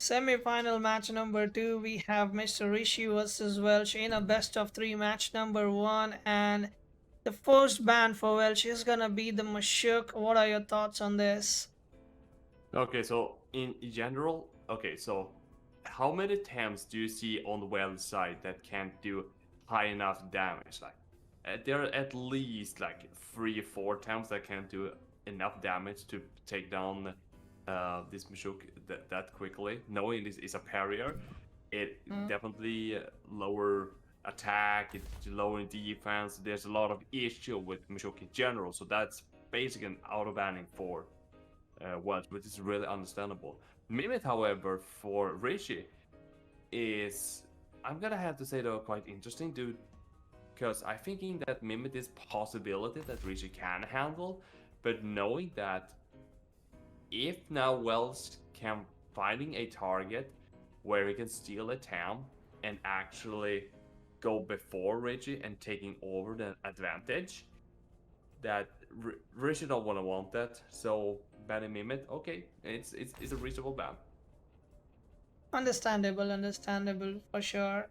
Semi-final match number 2, we have MrRishi versus Welsh in a best of 3 match number 1, and the first ban for Welsh is gonna be the Mashuk. What are your thoughts on this? Okay, so in general, okay, so how many Tams do you see on the Welsh side that can't do high enough damage? Like, there are at least like 3 or 4 Tams that can't do enough damage to take down this Mashuk that quickly. Knowing this is a parrier, it Hmm? definitely lower attack, it's lowering defense. There's a lot of issue with Mashuk in general, so that's basically an auto banning for Welsh, which is really understandable. Mimit, however, for Rishi is, I'm gonna have to say though, quite interesting, dude, because I'm thinking that Mimit is possibility that Rishi can handle, but knowing that if now Wells can finding a target where he can steal a town and actually go before Richie and taking over the advantage, that Rishi don't want that. So banning Mimit, okay, it's a reasonable ban. Understandable, understandable for sure.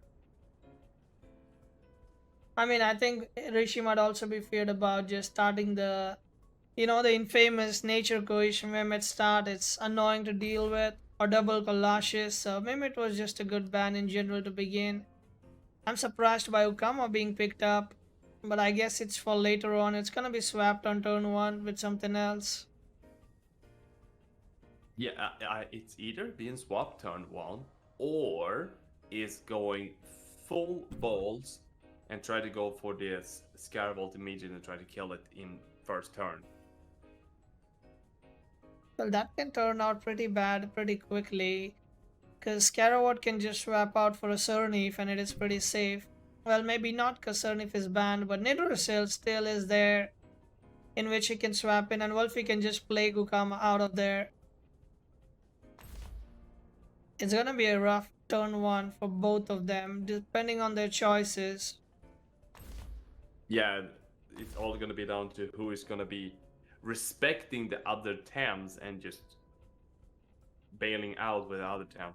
I mean, I think Rishi might also be feared about just starting the infamous nature cohesion meme at start. It's annoying to deal with, or double collages. So maybe it was just a good ban in general to begin. I'm surprised by Ukama being picked up, but I guess it's for later on. It's gonna be swapped on turn 1 with something else. Yeah, it's either being swapped turn 1 or is going full balls and try to go for this Scaravolt immediately and try to kill it in first turn. Well, that can turn out pretty bad pretty quickly, because Scarawat can just swap out for a Cernif and it is pretty safe. Well, maybe not because Cernif is banned, but Nidorusil still is there, in which he can swap in, and Wolfie can just play Gukama out of there. It's gonna be a rough turn 1 for both of them, depending on their choices. Yeah, it's all gonna be down to who is gonna be respecting the other Tams and just bailing out with the other Tam.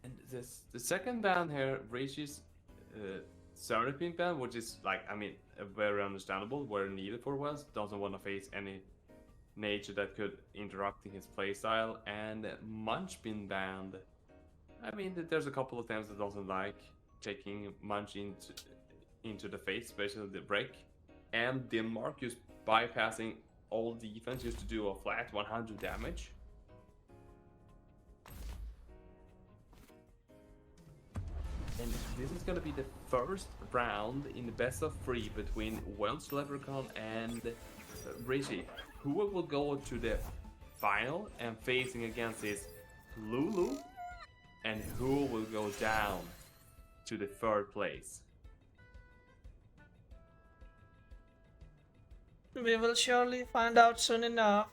And the second ban here, Reishi's Seraphine ban, which is like, I mean, very understandable, very needed for West. Doesn't want to face any nature that could interrupt his playstyle, and Munch been banned. I mean, there's a couple of times that doesn't like taking Munch into the face, especially the break. And Denmark just bypassing all defense just to do a flat 100 damage. And this is gonna be the first round in the best of 3 between Welsh Leprechaun and Rishi. Who will go to the final and facing against his Lulu, and who will go down to the third place? We will surely find out soon enough.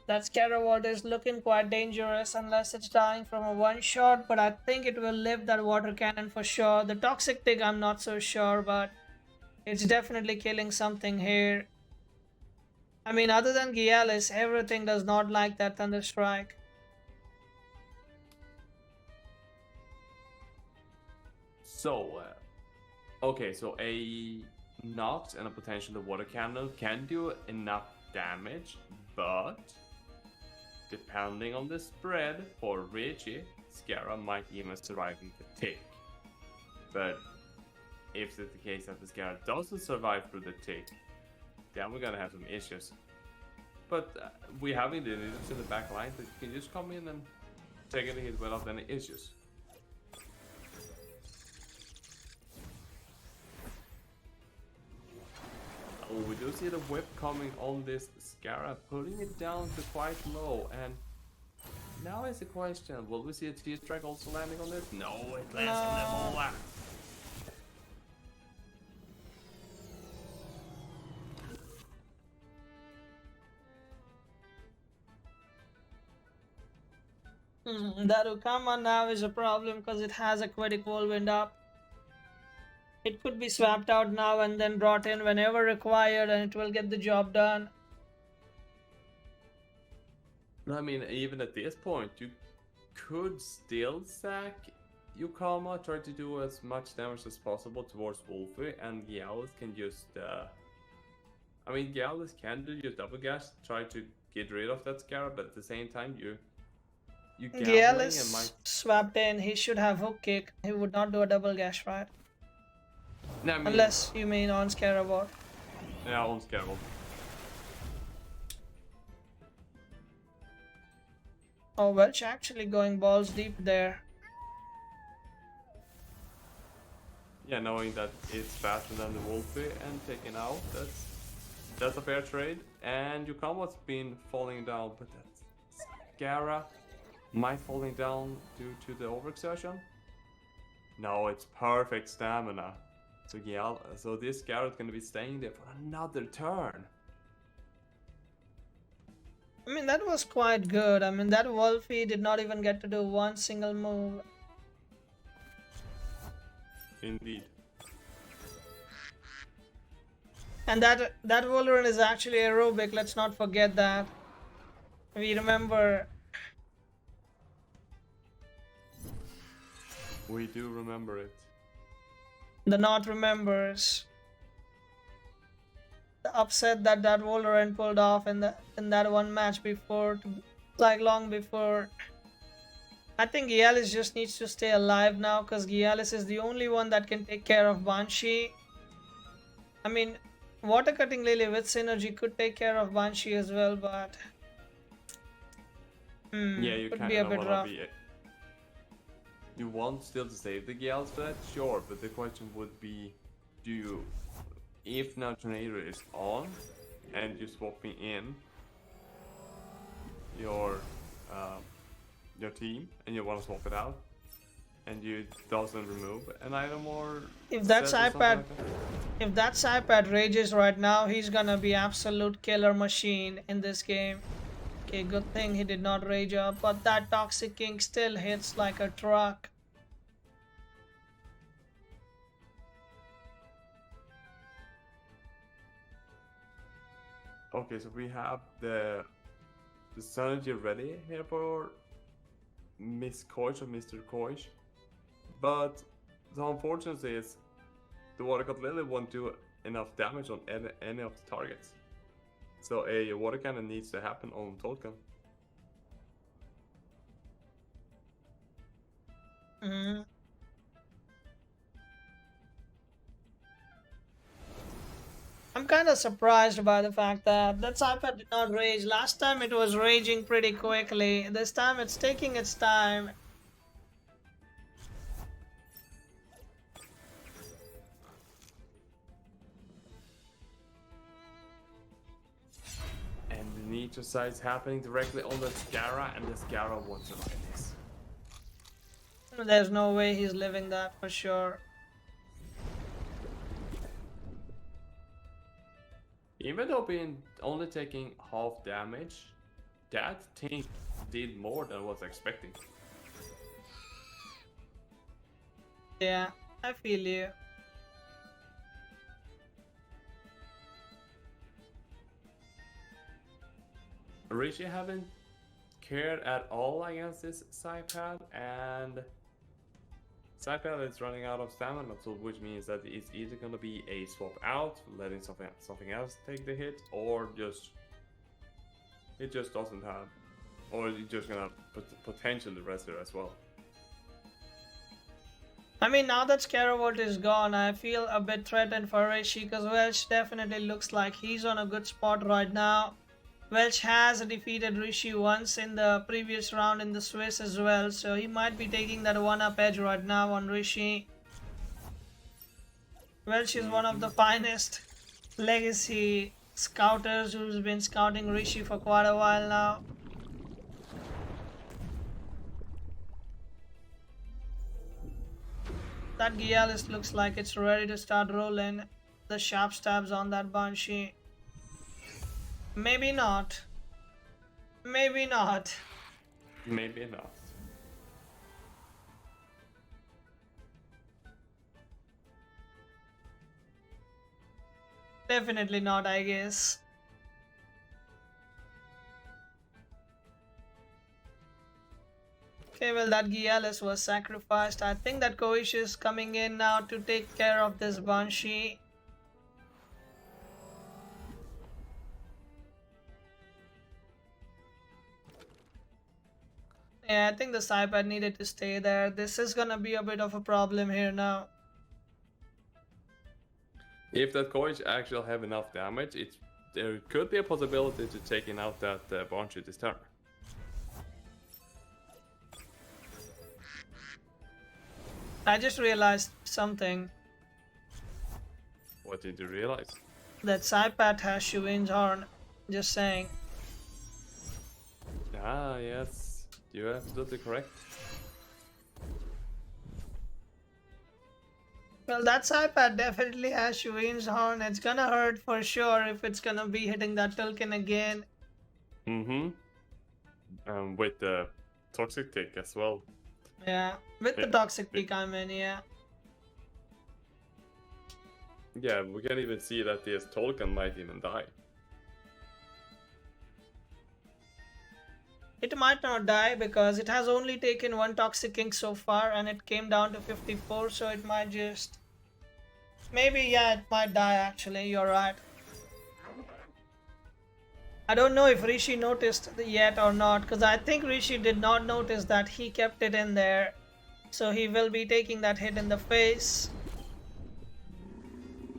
That Scaravord is looking quite dangerous unless it's dying from a one shot, but I think it will live that water cannon for sure. The toxic thing, I'm not so sure, but it's definitely killing something here. I mean, other than Gialis, everything does not like that Thunder Strike. So, okay, so a Nox and a potential water cannon can do enough damage, but depending on the spread for Richie, Scara might even survive the tick. But if it's the case that the Scara doesn't survive through the tick, then we're gonna have some issues. But we having the natives in the back line that can just come in and take a hit without any issues. Oh, we do see the whip coming on this Scara, putting it down to quite low, and now is the question, will we see a T-Strike also landing on this? No, it lands on the Mola. That Ukama now is a problem because it has Aquatic Whirlwind up. It could be swapped out now and then brought in whenever required, and it will get the job done. I mean, even at this point, you could still sack Yukama, try to do as much damage as possible towards Wolfie, and Gialis can just. I mean, Gialis can do just double gas, try to get rid of that Scarab, but at the same time, you Gale gambling and is might. swapped in. He should have hook kick. He would not do a double gash, right? No, I mean, Unless you mean on Scarabot. yeah, on Scarab. Oh, Welch actually going balls deep there. Yeah, knowing that it's faster than the Wolfie and taking out, that's a fair trade. And Yukama's been falling down, but that's Scara might falling down due to the overexertion. No, it's perfect stamina. So yeah, so this Scara is gonna be staying there for another turn. I mean, that was quite good. I mean, that Wolfie did not even get to do one single move. Indeed. And that Wolverine is actually aerobic. Let's not forget that. We remember. We do remember it. The not remembers the upset that Wolverine pulled off in that one match before, like long before. I think Gialis just needs to stay alive now because Gialis is the only one that can take care of Banshee. I mean, Water Cutting Lily with synergy could take care of Banshee as well, but Yeah, you could kind be a of bit wanna rough. be. You want still to save the Gyals for that, sure, but the question would be, do you, if now Tornado is on, and you're swapping in your team, and you want to swap it out, and you doesn't remove an item or If that set or something iPad, like that? if that iPad rages right now, he's gonna be absolute killer machine in this game. Okay, good thing he did not rage up, but that Toxic King still hits like a truck. Okay, so we have the synergy ready here for Miss Koish or Mr. Koish, but the unfortunate thing is the Water God Lily won't do enough damage on any of the targets. So a water cannon needs to happen on Tolkien. Mhm. I'm kind of surprised by the fact that iPad did not rage. Last time it was raging pretty quickly. This time it's taking its time. And the nature side is happening directly on the Scara, and the Scara won't survive this. There's no way he's living that for sure. Even though being only taking half damage, that thing did more than I was expecting. Yeah, I feel you. Rishi haven't cared at all against this Saipad, and Saipad is running out of stamina, so which means that it's either gonna be a swap out, letting something else take the hit, or it just doesn't have, or it's just gonna potentially rest there as well. I mean, now that Scaravolt is gone, I feel a bit threatened for Rishi because Welsh definitely looks like he's on a good spot right now. Welsh has defeated Rishi once in the previous round in the Swiss as well, so he might be taking that one-up edge right now on Rishi. Welsh is one of the finest legacy scouters who's been scouting Rishi for quite a while now. That Gialis looks like it's ready to start rolling the sharp stabs on that Banshee. Maybe not. Maybe not. Maybe not. Definitely not, I guess. Okay, well, that Gialis was sacrificed. I think that Koish is coming in now to take care of this Banshee. Yeah, I think the Saipad needed to stay there. This is gonna be a bit of a problem here now. If that coin actually have enough damage, there could be a possibility to taking out that Banshee this turn. I just realized something. What did you realize? That Saipat has Shuin's horn. Just saying. Ah, yes, you're absolutely correct. Well, that Saipat definitely has Shuin's horn. It's gonna hurt for sure if it's gonna be hitting that Tulkin again. Mm-hmm. With the toxic tick as well. Yeah, with the toxic peak, I mean, yeah. Yeah, we can even see that this Tolkien might even die. It might not die because it has only taken one toxic ink so far and it came down to 54, so it might just... Maybe, yeah, it might die actually, you're right. I don't know if Rishi noticed yet or not, because I think Rishi did not notice that he kept it in there. So he will be taking that hit in the face.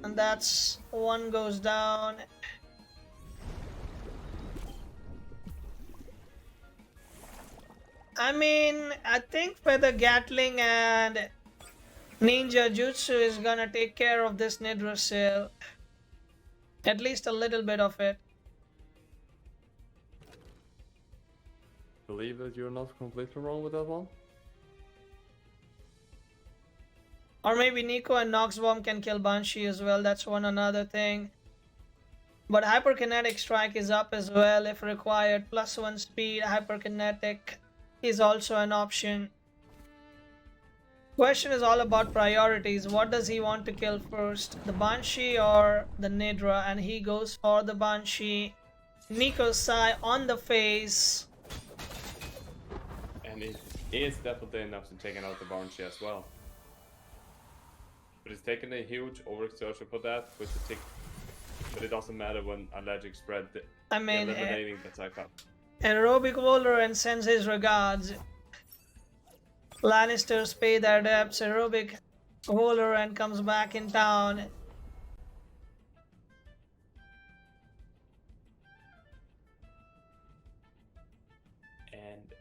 And that's... one goes down. I mean, I think Feather Gatling and Ninja Jutsu is gonna take care of this Nidrasil. At least a little bit of it. Believe that you're not completely wrong with that one? Or maybe Nico and Noxbomb can kill Banshee as well, that's one another thing. But Hyperkinetic Strike is up as well if required. +1 speed, Hyperkinetic is also an option. Question is all about priorities. What does he want to kill first? The Banshee or the Nidra? And he goes for the Banshee. Nico's Sai on the face. And it is definitely enough to take out the Banshee as well. But it's taken a huge overexertion for that with the tick. But it doesn't matter when allergic spread. I mean, eliminating the type up. Aerobic Walrus sends his regards. Lannisters pay their debts. Aerobic Walrus comes back in town. And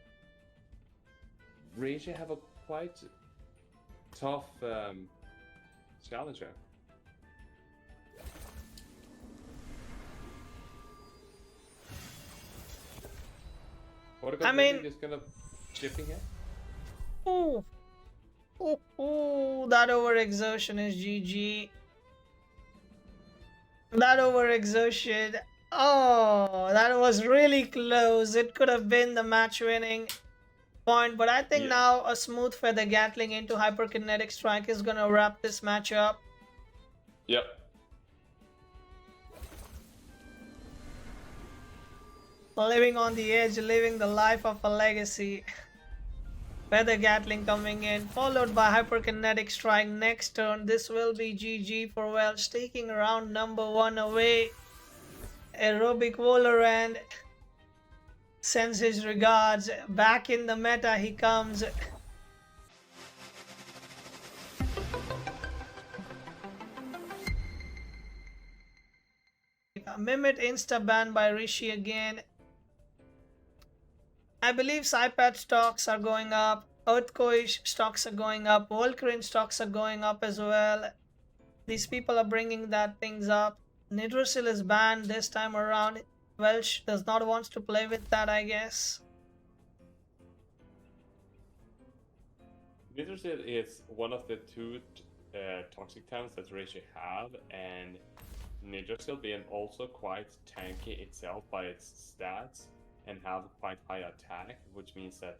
Rishi have a quite tough challenger. What about just gonna chipping here? Ooh. Ooh, that overexertion is GG. That overexertion. Oh, that was really close. It could have been the match winning point, but I think now a smooth Feather Gatling into Hyperkinetic Strike is gonna wrap this match up. Yep. Living on the edge, living the life of a legacy. Feather Gatling coming in, followed by Hyperkinetic Strike next turn. This will be GG for Welsh, taking round number 1 away. Aerobic Walorand sends his regards. Back in the meta he comes. Mimit insta-banned by Rishi again. I believe Saipat stocks are going up. Earthquake stocks are going up. Volcrin stocks are going up as well. These people are bringing that things up. Nidrasil is banned this time around. Welsh does not want to play with that, I guess. Nidrasil is one of the two toxic talents that Rishi have, and Nidrasil being also quite tanky itself by its stats and have quite high attack, which means that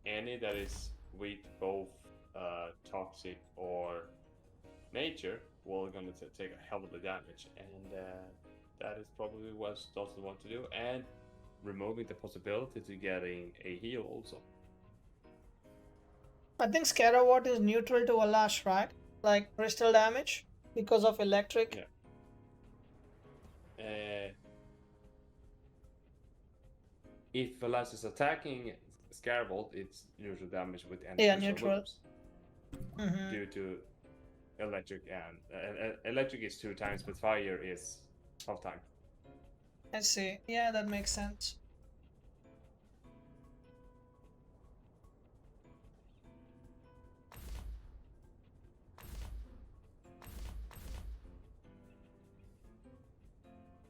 any that is weak both toxic or nature will gonna take a hell of a damage, and that is probably what doesn't want to do, and removing the possibility to getting a heal also. I think Scaravot is neutral to Alash, right? Like crystal damage because of electric. Yeah. If Velas is attacking Scaravolt, it's neutral damage with any Yeah, crystal neutral. moves due to electric, and electric is 2 times, but fire is half time. I see. Yeah, that makes sense.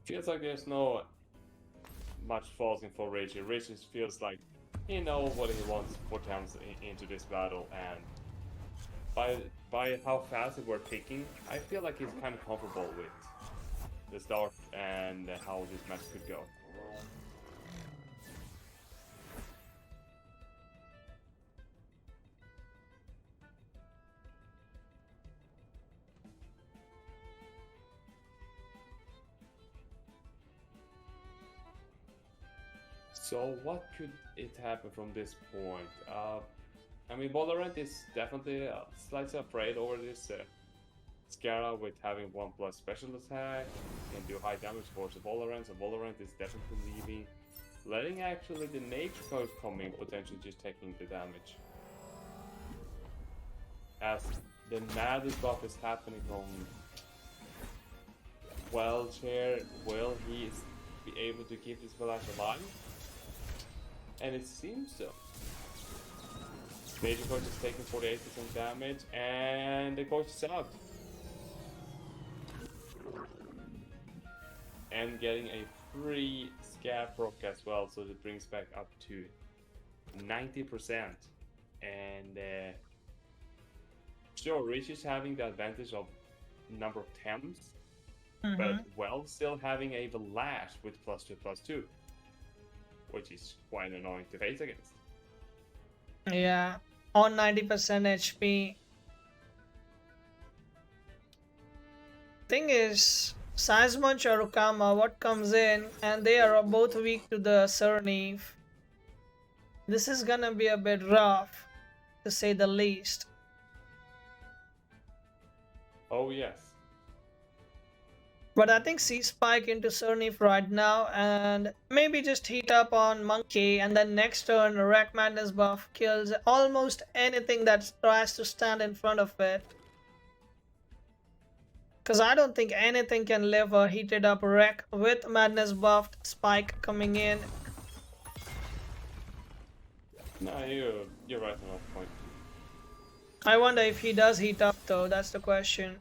Feels like there's no much forcing for Rishi. Rishi feels like he knows what he wants for Thames into this battle, and by how fast we're picking, I feel like he's kind of comfortable with the start and how this match could go. So what could it happen from this point? I mean, Valorant is definitely slightly afraid over this Scara with having 1+ special attack and do high damage towards the Valorant. So Valorant is definitely leaving, letting actually the nature code come in, potentially just taking the damage. As the maddest buff is happening from Welsh here, will he be able to keep this Valash alive? And it seems so. Major coach is taking 48% damage, and the coach is out. And getting a free scab proc as well, so it brings back up to 90%. And sure, Rich is having the advantage of number of Thames, but well, still having a Valash with +2/+2. Which is quite annoying to face against. Yeah, on 90% HP. Thing is, Seismunch or Ukama, what comes in, and they are both weak to the Surneve. This is gonna be a bit rough, to say the least. Oh yes. But I think see Spike into Surnif right now and maybe just heat up on Monkey, and then next turn Wreck Madness buff kills almost anything that tries to stand in front of it. Because I don't think anything can live a heated up Wreck with Madness buffed Spike coming in. No, you're right on that point. I wonder if he does heat up though, that's the question.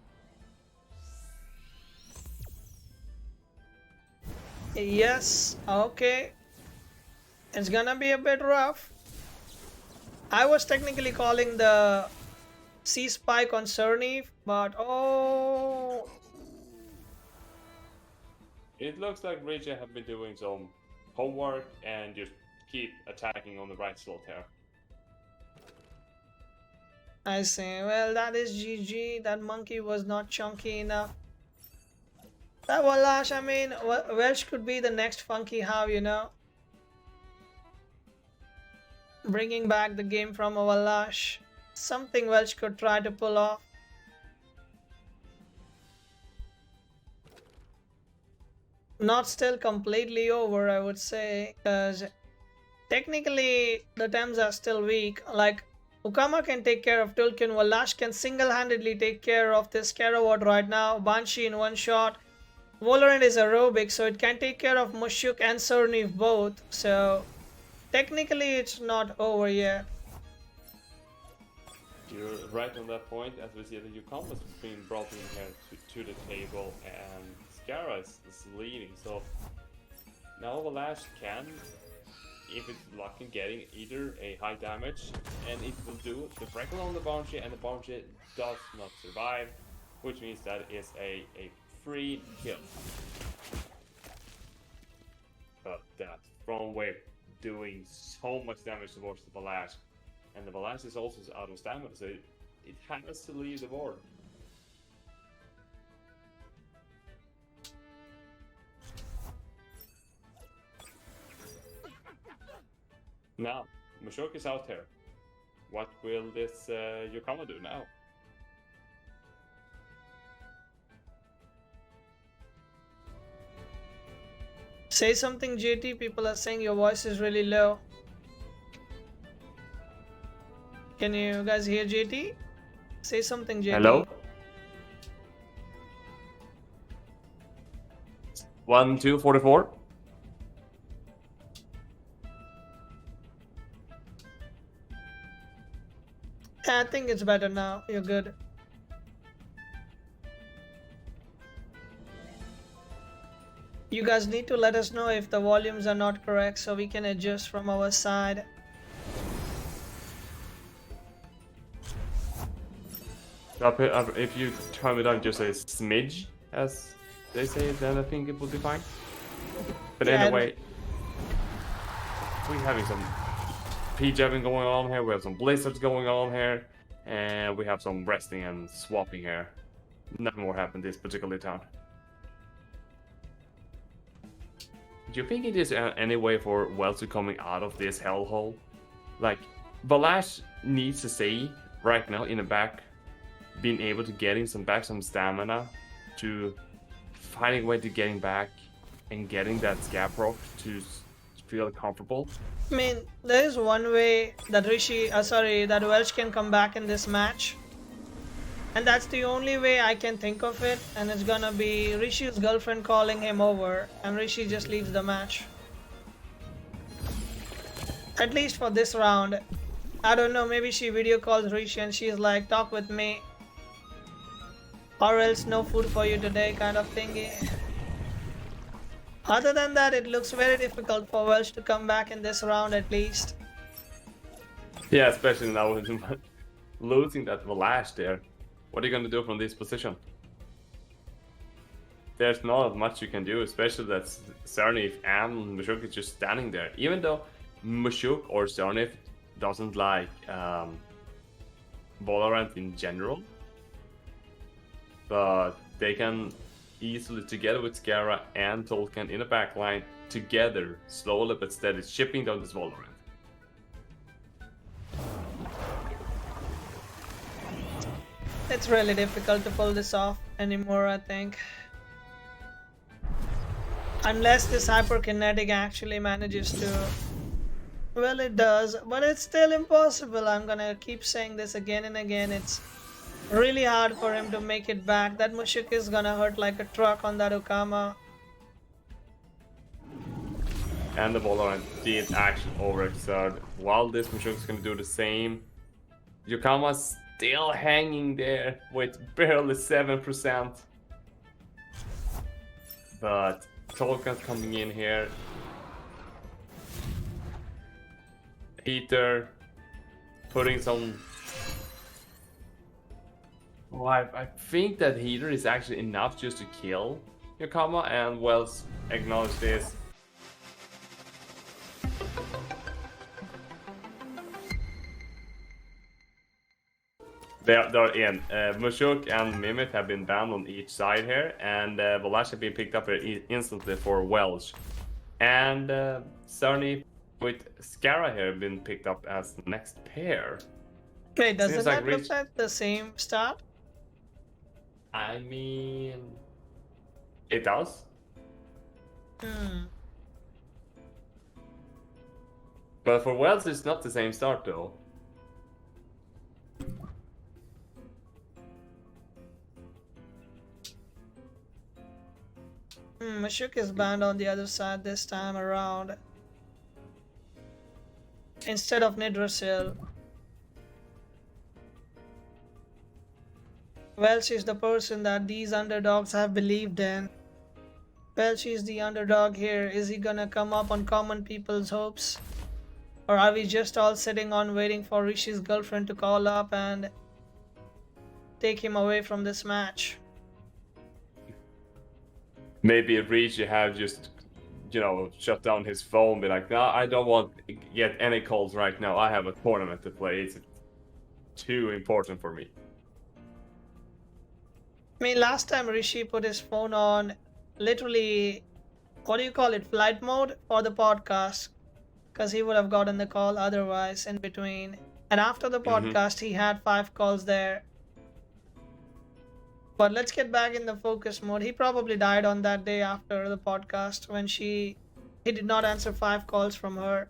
Yes, okay. It's gonna be a bit rough. I was technically calling the C Spike on Surnif, but oh. It looks like Rija have been doing some homework and just keep attacking on the right slot here. I see. Well, that is GG. That monkey was not chunky enough. That Wallash, I mean, Welsh could be the next Funky How, you know? Bringing back the game from a Wallash. Something Welsh could try to pull off. Not still completely over, I would say, because technically the Thames are still weak. Like, Ukama can take care of Tulkin, Wallash can single-handedly take care of this Karawat right now. Banshee in one shot. Valorant is aerobic, so it can take care of Mushuk and Surnif both. So technically it's not over yet. You're right on that point, as we see that Ukama is being brought in here to the table, and Scara is leading. So now Valash can, if it's lucky, getting either a high damage, and it will do the Freckle on the Banshee, and the Banshee does not survive, which means that is a free kill. But that front wave doing so much damage towards the Valash, and the Valash is also out of stamina, so it has to leave the board. Now, Mashok is out here. What will this Yukama do now? Say something, JT. People are saying your voice is really low. Can you guys hear JT? Say something, JT. Hello? 1, 2, 44. I think it's better now. You're good. You guys need to let us know if the volumes are not correct so we can adjust from our side. If you turn it down just a smidge, as they say, then I think it will be fine. But Yeah, anyway, we're having some P-jabbing going on here, we have some blizzards going on here, and we have some resting and swapping here. Nothing more happened this particular time. Do you think it is any way for Welsh to coming out of this hellhole? Like, Valash needs to stay right now in the back, being able to getting some stamina, to finding a way to getting back and getting that scab rock to feel comfortable. I mean, there is one way that that Welsh can come back in this match. And that's the only way I can think of it, and it's gonna be Rishi's girlfriend calling him over, and Rishi just leaves the match. At least for this round. I don't know, maybe she video calls Rishi and she's like, talk with me. Or else no food for you today kind of thingy. Other than that, it looks very difficult for Welsh to come back in this round at least. Yeah, especially now with losing that Valash there. What are you gonna do from this position? There's not much you can do, especially that Cernif and Mashuk is just standing there. Even though Mashuk or Cernif doesn't like Valorant in general, but they can easily, together with Skara and Tolkien in the backline, together, slowly but steady, shipping down this Valorant. It's really difficult to pull this off anymore, I think. Unless this hyperkinetic actually manages to... Well, it does, but it's still impossible. I'm gonna keep saying this again and again. It's really hard for him to make it back. That Mushuk is gonna hurt like a truck on that Okama. And the Valorant did action overexert. While this Mushuk is gonna do the same, Yukama's still hanging there with barely 7%. But Tolkien's coming in here. Heater, putting some... Oh, I think that Heater is actually enough just to kill Yukama, and Wells acknowledge this. They're in. Mushuk and Mimit have been banned on each side here, and Valash have been picked up here instantly for Welsh. And Cerny with Skara here have been picked up as the next pair. Wait, doesn't like that look like the same start? I mean... It does? But for Wells it's not the same start though. Mushuk is banned on the other side this time around. Instead of Nidrasil. Welsh is the person that these underdogs have believed in. Welsh is the underdog here. Is he gonna come up on common people's hopes? Or are we just all sitting on waiting for Rishi's girlfriend to call up and take him away from this match? Maybe Rishi have just, you know, shut down his phone, be like, no, I don't want to get any calls right now. I have a tournament to play. It's too important for me. I mean, last time Rishi put his phone on literally, what do you call it, flight mode for the podcast. because he would have gotten the call otherwise in between. And after the Mm-hmm. podcast, he had 5 calls there. But let's get back in the focus mode. He probably died on that day after the podcast when he did not answer 5 calls from her.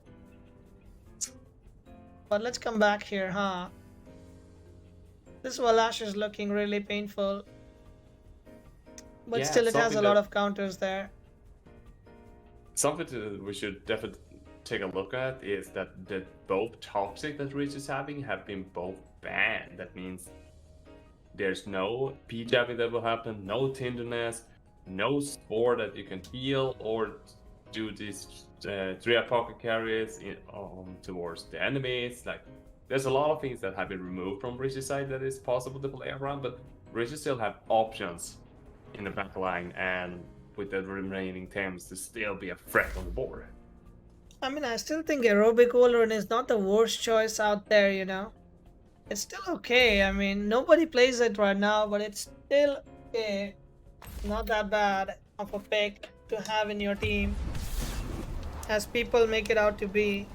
But let's come back here, huh? This Valash is looking really painful. But Yeah, still, it has something a lot that- of counters there. Something we should definitely take a look at is that the both toxic that Rich is having have been both banned. That means there's no P-jabbing that will happen, no tenderness, no spore that you can heal or do these 3 pocket carries towards the enemies. Like, there's a lot of things that have been removed from Rich's side that is possible to play around, but Rich still have options in the back line and with the remaining Thames to still be a threat on the board. I mean, I still think Aerobic Wolverine is not the worst choice out there, you know? It's still okay. I mean, nobody plays it right now, but it's still okay. Not that bad of a pick to have in your team, as people make it out to be.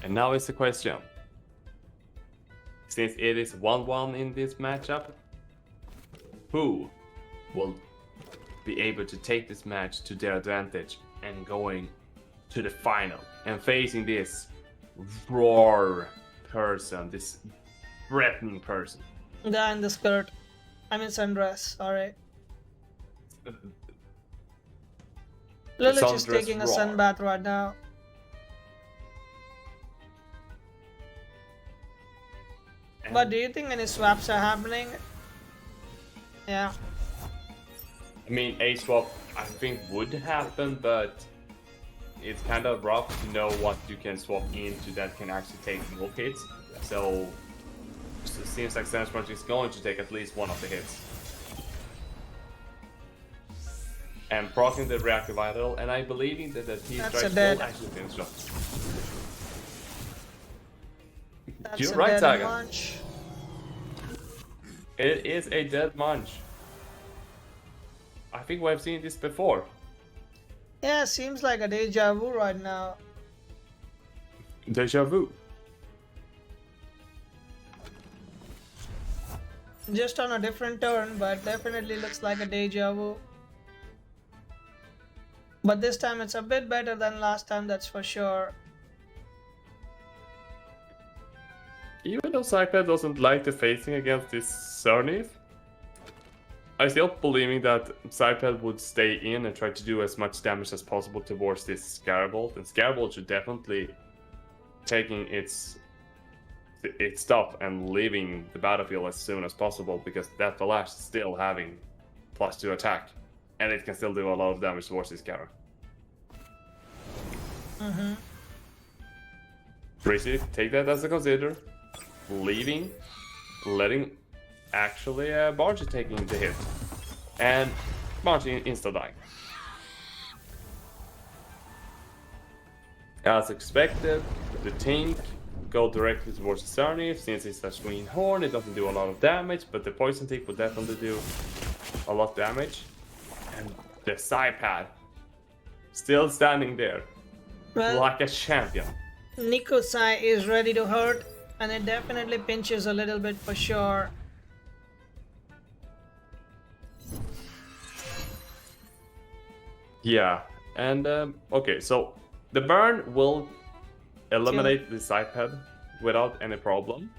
And now is the question. Since it is 1-1 in this matchup, who will be able to take this match to their advantage and going to the final and facing this roar person, this threatening person? Guy in the skirt. I mean, sundress. Alright. Lilich is sundress taking a roar. sunbath right now. But do you think any swaps are happening? Yeah. I mean, a swap I think would happen, but it's kind of rough to know what you can swap into that can actually take more hits. So it seems like Sandspronge is going to take at least one of the hits. And proccing the reactive vital, and I believe that he That's strikes a dead. will actually finish off. That's You're a right, dead Saga. munch. It is a dead munch. I think we've seen this before. Yeah, seems like a deja vu right now. Deja vu. Just on a different turn, but definitely looks like a deja vu. But this time it's a bit better than last time, that's for sure. Even though Saga doesn't like the facing against this Cernith, I still believing that Cypad would stay in and try to do as much damage as possible towards this Scarabolt, and Scarabolt should definitely taking its stuff and leaving the battlefield as soon as possible, because that Valash is still having +2 attack, and it can still do a lot of damage towards this Scara. Rishi, take that as a consider. Leaving, letting actually Barge taking the hit, and Barge insta dying. As expected, the tank go directly towards the Cernith. Since it's a green horn, it doesn't do a lot of damage, but the poison tick will definitely do a lot of damage. And the Cypad still standing there Well, like a champion. Nikosai is ready to hurt, and it definitely pinches a little bit for sure. Yeah, and okay, so the burn will eliminate this iPad without any problem.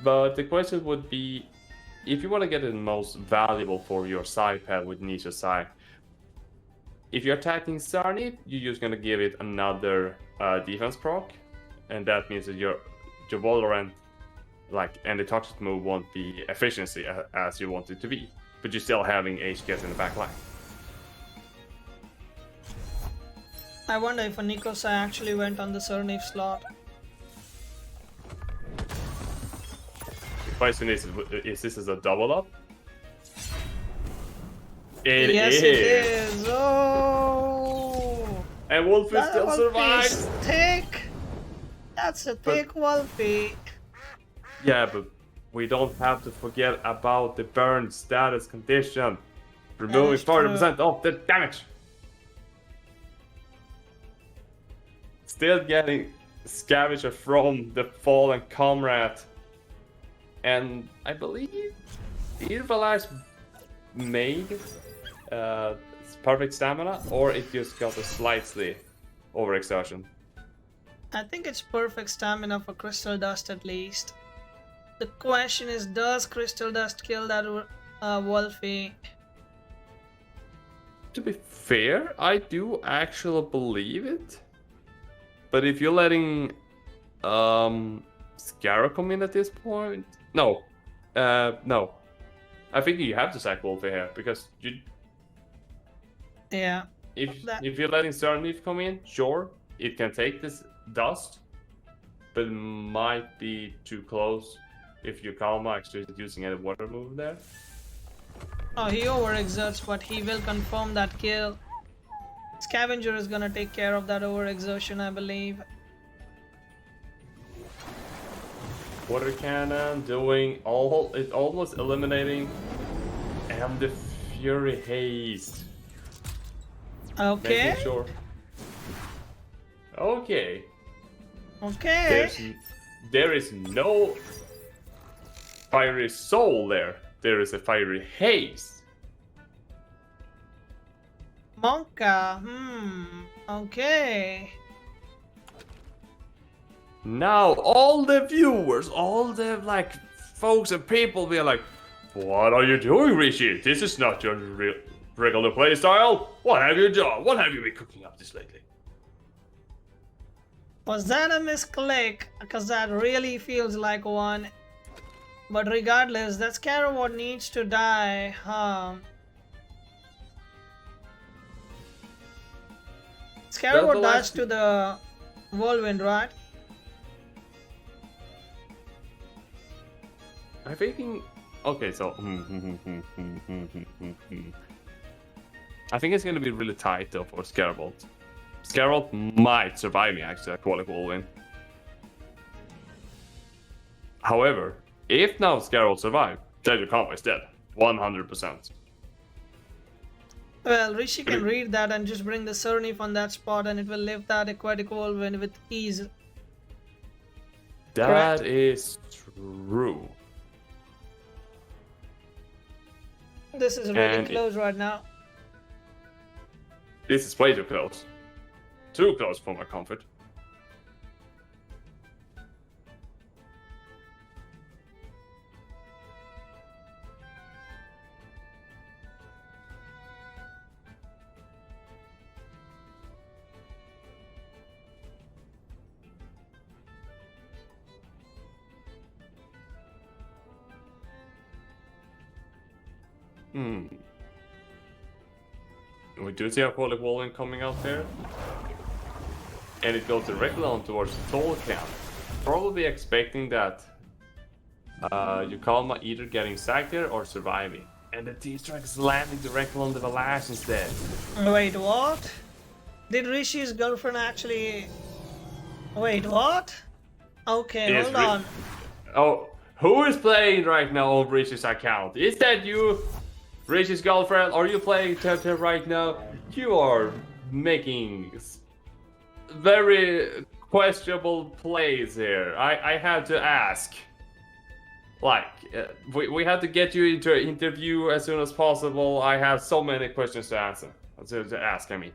But the question would be, if you want to get the most valuable for your side pad with Nisha Sai, if you're attacking Cernith, you're just gonna give it another defense proc, and that means that your Valorant, and the toxic move won't be efficiency as you want it to be, but you're still having HKS in the back line. I wonder if a Nikosai actually went on the Cernith slot. The question is this is a double up? It Yes, is. it is. Oh, And Wolfie that still Wolfie survives. is thick. That's a thick Wolfie. Yeah, but we don't have to forget about the burn status condition. Removing is true. 40% of the damage. Still getting scavenger from the fallen comrade. And I believe Irvali's made perfect stamina, or it just got a slightly overexertion. I think it's perfect stamina for Crystal Dust at least. The question is, does Crystal Dust kill that Wolfie? To be fair, I do actually believe it. But if you're letting Scarrow come in at this point, no, no, I think you have to sack Wolfie here because you. Yeah. If you're letting Sternleaf come in, sure, it can take this dust, but it might be too close if your Kalma actually is using a water move there. Oh, he overexerts, but he will confirm that kill. Scavenger is gonna take care of that overexertion, I believe. Water cannon doing it's almost eliminating, and the Fury Haste. Okay. Making sure. Okay. Okay. There is no fiery soul there. There is a fiery haze. Monka. Okay. Now all the viewers, all the folks and people be like, "What are you doing, Rishi? This is not your regular playstyle. What have you done? What have you been cooking up this lately?" Was that a misclick? Because that really feels like one. But regardless, that Scarrow needs to die. Scarrow dies to the whirlwind, right? I'm thinking. Okay, so I think it's gonna be really tight though for Scarbolt. Scarbolt might survive me actually, a quality win. However, if now Scarbolt survive, then your combo is dead. 100%. Well, Rishi can read that and just bring the Surnif on that spot and it will lift that aquatic whirlwind with ease. That is true. This is really close right now. This is way too close. Too close for my comfort. We do see a Foolek Whirlwind coming out there. And it goes directly on towards the Toll camp. Probably expecting that Yukalma either getting sacked here or surviving. And the T-Strike is landing directly on the Valash instead. Wait, what? Did Rishi's girlfriend actually... Wait, what? Okay, hold on. Oh, who is playing right now on Rishi's account? Is that you, Rishi's girlfriend? Are you playing Temtem right now? You are making very questionable plays here. I had to ask. We had to get you into an interview as soon as possible. I have so many questions to answer. To ask, I mean.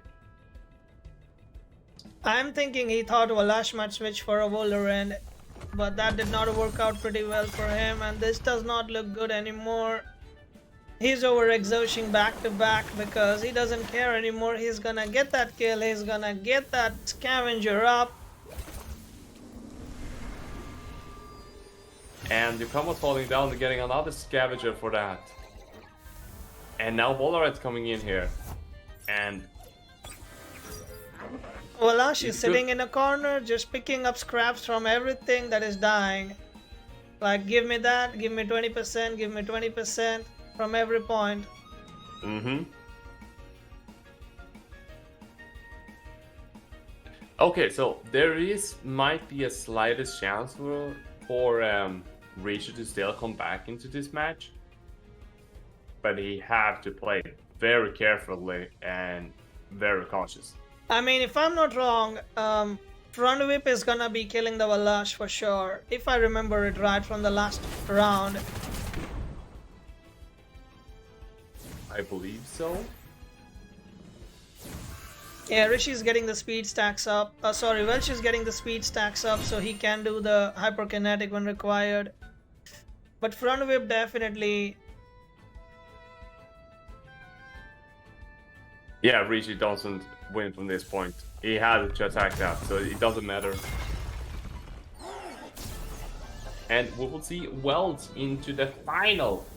I'm thinking he thought Valash might switch for a Wolverine, but that did not work out pretty well for him, and this does not look good anymore. He's overexerting back to back because he doesn't care anymore. He's gonna get that kill, he's gonna get that scavenger up. And Yukamo's falling down and getting another scavenger for that. And now Volaret's coming in here. And Valash is sitting in a corner, just picking up scraps from everything that is dying. Like, give me that, give me 20%, give me 20% from every point. Okay, so there might be a slightest chance for Rishi to still come back into this match, but he have to play very carefully and very cautious. I mean, if I'm not wrong, front whip is gonna be killing the Valash for sure. If I remember it right from the last round. I believe so. Yeah, Rishi's getting the speed stacks up. Sorry, Welsh is getting the speed stacks up so he can do the hyperkinetic when required. But front whip definitely. Yeah, Rishi doesn't win from this point. He had to attack that, so it doesn't matter. And we will see Welsh into the final